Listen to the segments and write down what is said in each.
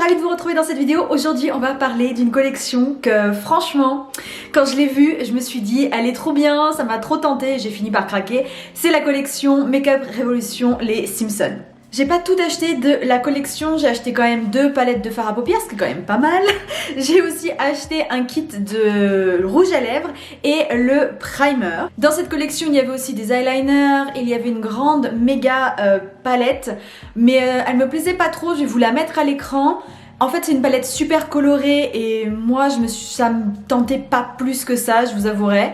ravie de vous retrouver dans cette vidéo. Aujourd'hui on va parler d'une collection que franchement quand je l'ai vue je me suis dit elle est trop bien, ça m'a trop tenté, j'ai fini par craquer. C'est la collection Makeup Revolution les Simpsons. J'ai pas tout acheté de la collection, j'ai acheté quand même 2 palettes de fard à paupières, ce qui est quand même pas mal. J'ai aussi acheté un kit de rouge à lèvres et le primer. Dans cette collection il y avait aussi des eyeliners, il y avait une grande méga palette, mais elle me plaisait pas trop, je vais vous la mettre à l'écran. En fait c'est une palette super colorée et moi ça me tentait pas plus que ça, je vous avouerai.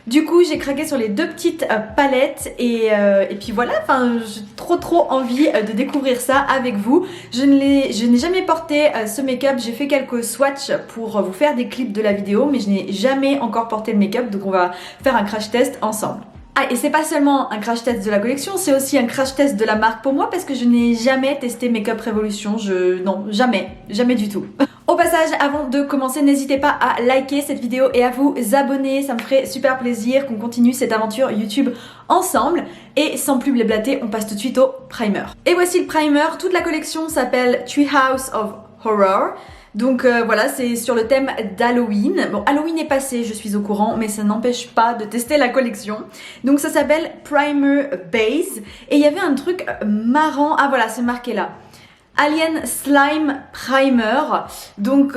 Du coup j'ai craqué sur les 2 petites palettes et puis voilà, enfin j'ai trop envie de découvrir ça avec vous. Je n'ai jamais porté ce make-up, j'ai fait quelques swatchs pour vous faire des clips de la vidéo mais je n'ai jamais encore porté le make-up, donc on va faire un crash test ensemble. Ah, et c'est pas seulement un crash test de la collection, c'est aussi un crash test de la marque pour moi parce que je n'ai jamais testé Makeup Revolution, non, jamais du tout. Au passage, avant de commencer, n'hésitez pas à liker cette vidéo et à vous abonner, ça me ferait super plaisir qu'on continue cette aventure YouTube ensemble. Et sans plus blablater, on passe tout de suite au primer. Et voici le primer, toute la collection s'appelle Treehouse of Horror. Donc voilà, c'est sur le thème d'Halloween. Bon, Halloween est passé, je suis au courant, mais ça n'empêche pas de tester la collection. Donc ça s'appelle Primer Base. Et il y avait un truc marrant, ah voilà, c'est marqué là. Alien Slime Primer. Donc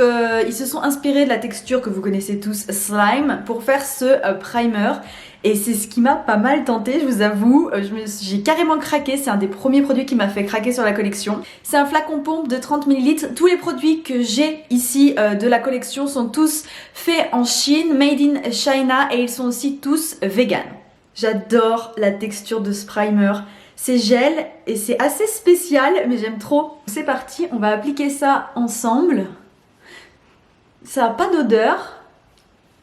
ils se sont inspirés de la texture que vous connaissez tous, slime, pour faire ce primer. Et c'est ce qui m'a pas mal tenté, je vous avoue. J'ai carrément craqué, c'est un des premiers produits qui m'a fait craquer sur la collection. C'est un flacon pompe de 30 ml. Tous les produits que j'ai ici de la collection sont tous faits en Chine, made in China, et ils sont aussi tous vegan. J'adore la texture de ce primer. C'est gel et c'est assez spécial, mais j'aime trop. C'est parti, on va appliquer ça ensemble. Ça n'a pas d'odeur.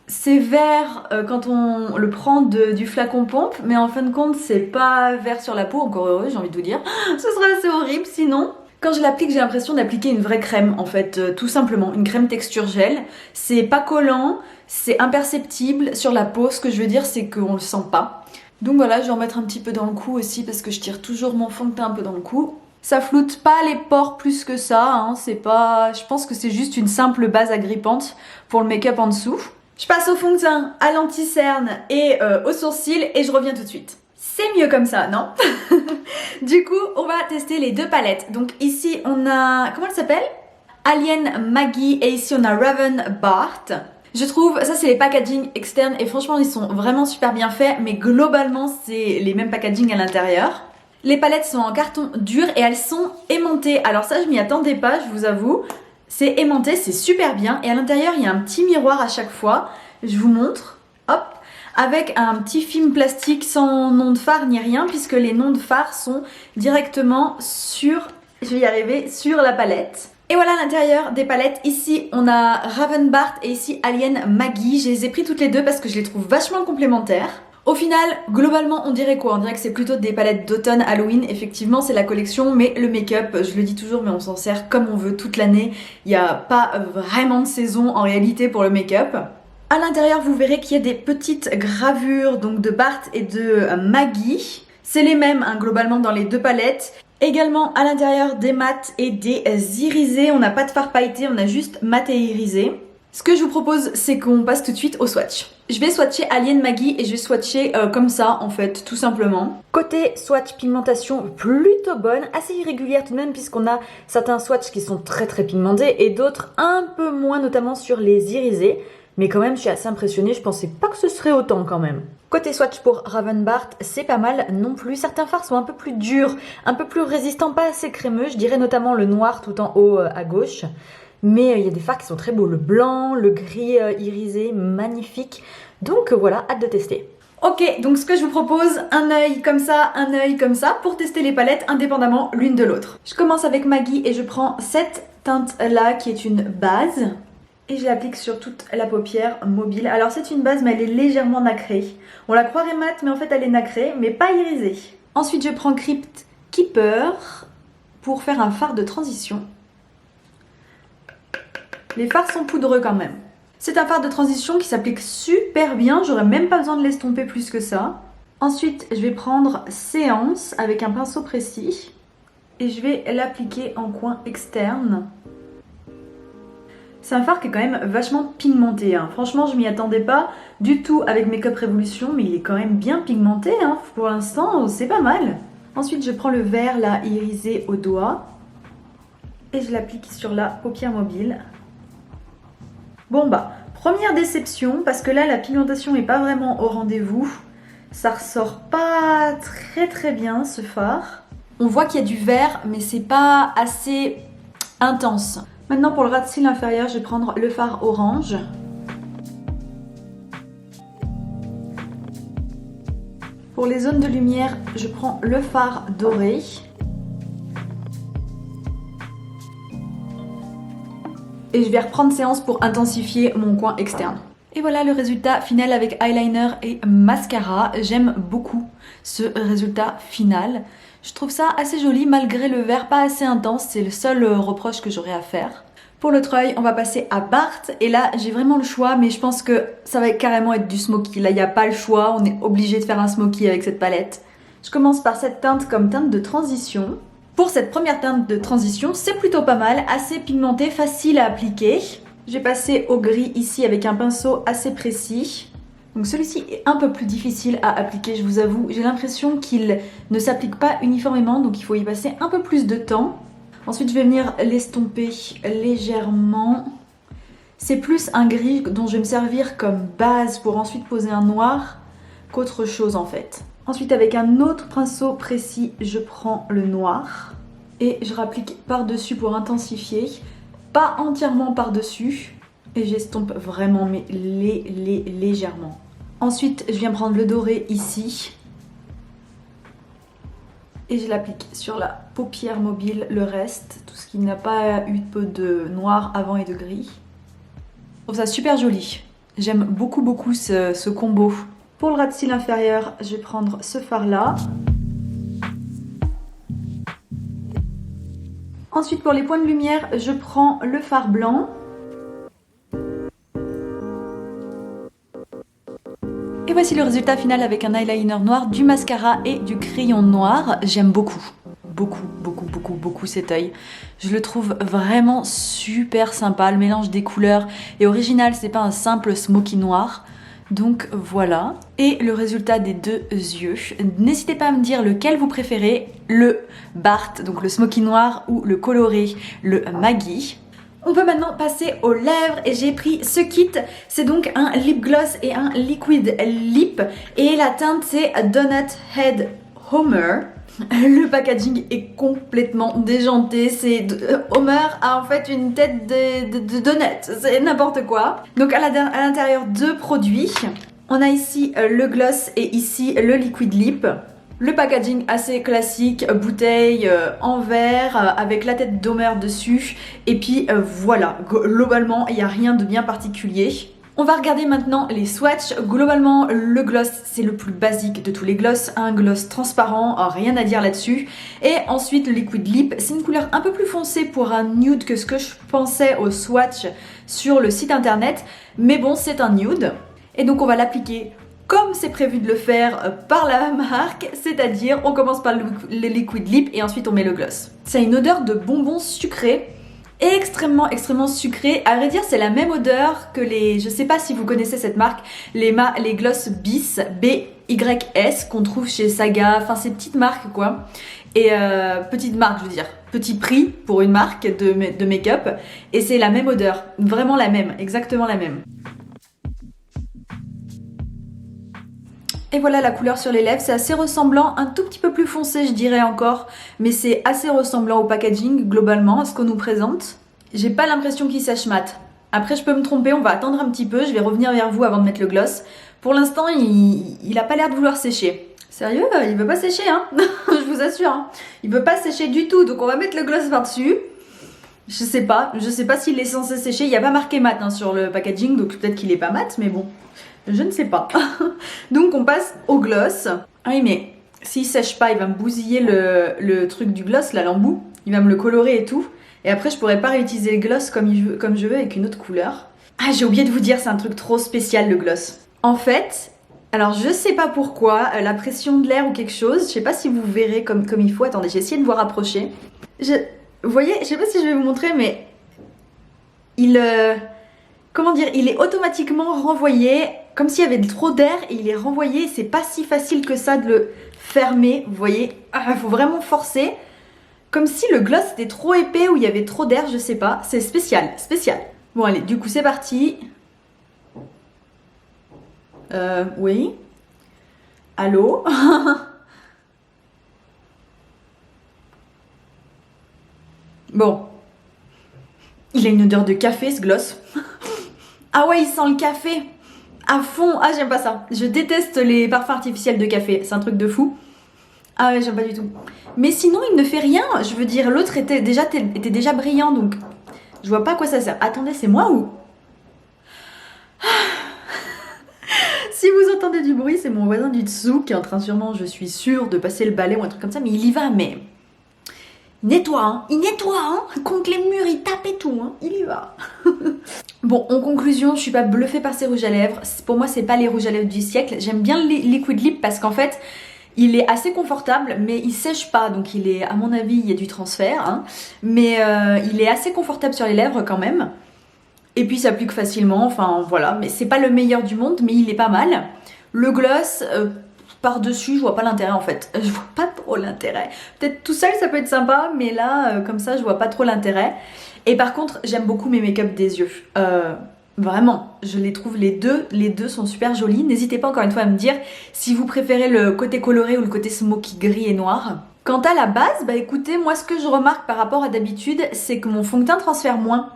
C'est vert quand on le prend du flacon pompe, mais en fin de compte c'est pas vert sur la peau, encore heureux j'ai envie de vous dire. Ce serait assez horrible sinon. Quand je l'applique j'ai l'impression d'appliquer une vraie crème en fait, tout simplement, une crème texture gel. C'est pas collant, c'est imperceptible sur la peau, ce que je veux dire c'est qu'on le sent pas. Donc voilà, je vais en mettre un petit peu dans le cou aussi parce que je tire toujours mon fond de teint un peu dans le cou. Ça floute pas les pores plus que ça, hein, c'est pas... Je pense que c'est juste une simple base agrippante pour le make-up en dessous. Je passe au fond de teint, à l'anti-cerne et aux sourcils et je reviens tout de suite. C'est mieux comme ça, non? Du coup, on va tester les 2 palettes. Donc ici, on a... Comment elle s'appelle? Alien Maggie et ici on a Raven Bart. Je trouve, ça c'est les packaging externes et franchement ils sont vraiment super bien faits, mais globalement c'est les mêmes packaging à l'intérieur. Les palettes sont en carton dur et elles sont aimantées. Alors ça je m'y attendais pas, je vous avoue. C'est aimanté, c'est super bien et à l'intérieur il y a un petit miroir à chaque fois. Je vous montre, hop, avec un petit film plastique sans nom de fard ni rien puisque les noms de fard sont directement sur, je vais y arriver, sur la palette. Et voilà l'intérieur des palettes. Ici on a Raven Bart et ici Alien Maggie. Je les ai pris toutes les 2 parce que je les trouve vachement complémentaires. Au final, globalement on dirait quoi? On dirait que c'est plutôt des palettes d'automne Halloween. Effectivement c'est la collection, mais le make-up, je le dis toujours, mais on s'en sert comme on veut toute l'année. Il n'y a pas vraiment de saison en réalité pour le make-up. À l'intérieur vous verrez qu'il y a des petites gravures donc de Bart et de Maggie. C'est les mêmes hein, globalement dans les 2 palettes. Également à l'intérieur des mats et des irisés. On n'a pas de fard pailleté, on a juste mat et irisé. Ce que je vous propose c'est qu'on passe tout de suite au swatch. Je vais swatcher Alien Maggie et je vais swatcher comme ça en fait, tout simplement. Côté swatch pigmentation plutôt bonne, assez irrégulière tout de même puisqu'on a certains swatchs qui sont très pigmentés et d'autres un peu moins, notamment sur les irisés. Mais quand même je suis assez impressionnée, je pensais pas que ce serait autant quand même. Côté swatch pour Raven Bart, c'est pas mal non plus. Certains fards sont un peu plus durs, un peu plus résistants, pas assez crémeux. Je dirais notamment le noir tout en haut à gauche. Mais il y a des fards qui sont très beaux. Le blanc, le gris irisé, magnifique. Donc voilà, hâte de tester. Ok, donc ce que je vous propose, un œil comme ça pour tester les palettes indépendamment l'une de l'autre. Je commence avec Maggie et je prends cette teinte là qui est une base. Et je l'applique sur toute la paupière mobile. Alors c'est une base mais elle est légèrement nacrée. On la croirait mat mais en fait elle est nacrée mais pas irisée. Ensuite je prends Crypt Keeper pour faire un fard de transition. Les fards sont poudreux quand même. C'est un fard de transition qui s'applique super bien. J'aurais même pas besoin de l'estomper plus que ça. Ensuite je vais prendre Séance avec un pinceau précis. Et je vais l'appliquer en coin externe. C'est un fard qui est quand même vachement pigmenté, hein. Franchement je m'y attendais pas du tout avec Makeup Revolution, mais il est quand même bien pigmenté, hein. Pour l'instant c'est pas mal. Ensuite je prends le vert là irisé au doigt et je l'applique sur la paupière mobile. Bon bah, première déception parce que là la pigmentation est pas vraiment au rendez-vous. Ça ressort pas très bien ce fard. On voit qu'il y a du vert mais c'est pas assez intense. Maintenant pour le ras de cils inférieur, je vais prendre le fard orange. Pour les zones de lumière, je prends le fard doré. Et je vais reprendre séance pour intensifier mon coin externe. Et voilà le résultat final avec eyeliner et mascara. J'aime beaucoup ce résultat final. Je trouve ça assez joli malgré le vert pas assez intense. C'est le seul reproche que j'aurais à faire. Pour l'autre œil, on va passer à Bart. Et là, j'ai vraiment le choix, mais je pense que ça va carrément être du smoky. Là, il n'y a pas le choix. On est obligé de faire un smoky avec cette palette. Je commence par cette teinte comme teinte de transition. Pour cette première teinte de transition, c'est plutôt pas mal, assez pigmenté, facile à appliquer. J'ai passé au gris ici avec un pinceau assez précis. Donc celui-ci est un peu plus difficile à appliquer, je vous avoue. J'ai l'impression qu'il ne s'applique pas uniformément, donc il faut y passer un peu plus de temps. Ensuite, je vais venir l'estomper légèrement. C'est plus un gris dont je vais me servir comme base pour ensuite poser un noir qu'autre chose en fait. Ensuite, avec un autre pinceau précis, je prends le noir et je rapplique par-dessus pour intensifier. Pas entièrement par-dessus et j'estompe vraiment mais légèrement. Ensuite, je viens prendre le doré ici et je l'applique sur la paupière mobile, le reste, tout ce qui n'a pas eu de noir avant et de gris. Je trouve ça super joli. J'aime beaucoup ce combo. Pour le ras de cils inférieur, je vais prendre ce fard-là. Ensuite, pour les points de lumière, je prends le fard blanc. Et voici le résultat final avec un eyeliner noir, du mascara et du crayon noir. J'aime beaucoup cet œil. Je le trouve vraiment super sympa. Le mélange des couleurs est original, c'est pas un simple smoky noir. Donc voilà, et le résultat des deux yeux. N'hésitez pas à me dire lequel vous préférez, le Bart, donc le smoky noir, ou le coloré, le Maggie. On peut maintenant passer aux lèvres et j'ai pris ce kit. C'est donc un lip gloss et un liquid lip et la teinte c'est Donut Head Homer. Le packaging est complètement déjanté. Homer a en fait une tête de donut, c'est n'importe quoi. Donc à l'intérieur deux produits. On a ici le gloss et ici le liquid lip. Le packaging assez classique, bouteille en verre avec la tête d'Homer dessus. Et puis voilà, globalement il n'y a rien de bien particulier. On va regarder maintenant les swatchs. Globalement, le gloss, c'est le plus basique de tous les gloss. Un gloss transparent, rien à dire là-dessus. Et ensuite, le liquid lip, c'est une couleur un peu plus foncée pour un nude que ce que je pensais au swatch sur le site internet. Mais bon, c'est un nude. Et donc, on va l'appliquer comme c'est prévu de le faire par la marque. C'est-à-dire, on commence par le liquid lip et ensuite on met le gloss. Ça a une odeur de bonbons sucrés. Extrêmement sucré. À vrai dire, c'est la même odeur que les... Je sais pas si vous connaissez cette marque, les gloss Bis, BYS, qu'on trouve chez Saga. Enfin, ces petites marques, quoi. Et petite marque, je veux dire. Petit prix pour une marque de make-up. Et c'est la même odeur. Vraiment la même. Exactement la même. Et voilà la couleur sur les lèvres, c'est assez ressemblant, un tout petit peu plus foncé je dirais encore, mais c'est assez ressemblant au packaging globalement, à ce qu'on nous présente. J'ai pas l'impression qu'il sèche mat. Après je peux me tromper, on va attendre un petit peu, je vais revenir vers vous avant de mettre le gloss. Pour l'instant il a pas l'air de vouloir sécher. Sérieux, il veut pas sécher hein. Je vous assure, hein. Il veut pas sécher du tout, donc on va mettre le gloss par dessus. Je sais pas s'il est censé sécher, il n'y a pas marqué mat hein, sur le packaging, donc peut-être qu'il est pas mat, mais bon. Je ne sais pas. Donc on passe au gloss. Ah oui mais s'il sèche pas il va me bousiller le truc du gloss, là l'embout. Il va me le colorer et tout. Et après je pourrais pas réutiliser le gloss comme je veux avec une autre couleur. Ah j'ai oublié de vous dire, c'est un truc trop spécial le gloss. En fait, alors je sais pas pourquoi, la pression de l'air ou quelque chose. Je sais pas si vous verrez comme il faut. Attendez, j'ai essayé de vous rapprocher. Vous voyez, je sais pas si je vais vous montrer mais... comment dire, il est automatiquement renvoyé, comme s'il y avait trop d'air et il est renvoyé. C'est pas si facile que ça de le fermer, vous voyez. Il faut vraiment forcer. Comme si le gloss était trop épais ou il y avait trop d'air, je sais pas. C'est spécial, spécial. Bon allez, du coup c'est parti. Oui. Allô? Bon. Il a une odeur de café ce gloss. Ah ouais, il sent le café à fond. Ah, j'aime pas ça. Je déteste les parfums artificiels de café. C'est un truc de fou. Ah ouais, j'aime pas du tout. Mais sinon, il ne fait rien. Je veux dire, l'autre était déjà brillant, donc je vois pas à quoi ça sert. Attendez, c'est moi ou... Si vous entendez du bruit, c'est mon voisin du dessous qui est en train sûrement, je suis sûre, de passer le balai ou un truc comme ça, mais il y va, mais... Il nettoie, hein, contre les murs, il tape et tout, hein, il y va. Bon, en conclusion, je suis pas bluffée par ces rouges à lèvres. Pour moi, c'est pas les rouges à lèvres du siècle. J'aime bien le Liquid Lip parce qu'en fait, il est assez confortable, mais il sèche pas, donc il est, à mon avis, il y a du transfert, hein, mais il est assez confortable sur les lèvres quand même. Et puis, il s'applique facilement, enfin voilà, mais c'est pas le meilleur du monde, mais il est pas mal. Le gloss... par-dessus, je vois pas l'intérêt en fait. Je vois pas trop l'intérêt. Peut-être tout seul ça peut être sympa, mais là, comme ça, je vois pas trop l'intérêt. Et par contre, j'aime beaucoup mes make-up des yeux. Vraiment, je les trouve les deux sont super jolis. N'hésitez pas encore une fois à me dire si vous préférez le côté coloré ou le côté smoky gris et noir. Quant à la base, bah écoutez, moi ce que je remarque par rapport à d'habitude, c'est que mon fond de teint transfère moins.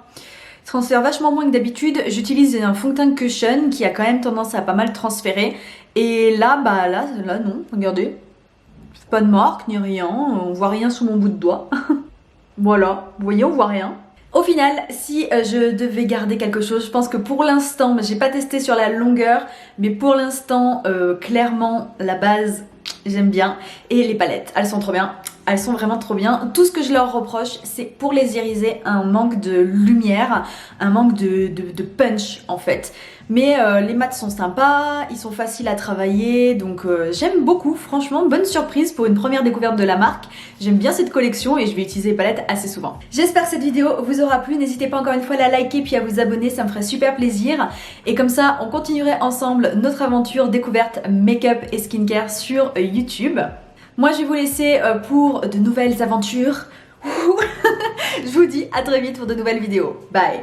Transfère vachement moins que d'habitude. J'utilise un fond de teint Cushion qui a quand même tendance à pas mal transférer. Et là, bah là non, regardez. Pas de marque ni rien, on voit rien sous mon bout de doigt. Voilà, vous voyez, on voit rien. Au final, si je devais garder quelque chose, je pense que pour l'instant, j'ai pas testé sur la longueur, mais pour l'instant, clairement, la base, j'aime bien. Et les palettes, elles sont trop bien. Elles sont vraiment trop bien. Tout ce que je leur reproche, c'est pour les iriser un manque de lumière, un manque de punch en fait. Mais les mats sont sympas, ils sont faciles à travailler, donc j'aime beaucoup. Franchement, bonne surprise pour une première découverte de la marque. J'aime bien cette collection et je vais utiliser les palettes assez souvent. J'espère que cette vidéo vous aura plu. N'hésitez pas encore une fois à la liker puis à vous abonner, ça me ferait super plaisir. Et comme ça, on continuerait ensemble notre aventure découverte make-up et skincare sur YouTube. Moi, je vais vous laisser pour de nouvelles aventures. Je vous dis à très vite pour de nouvelles vidéos. Bye!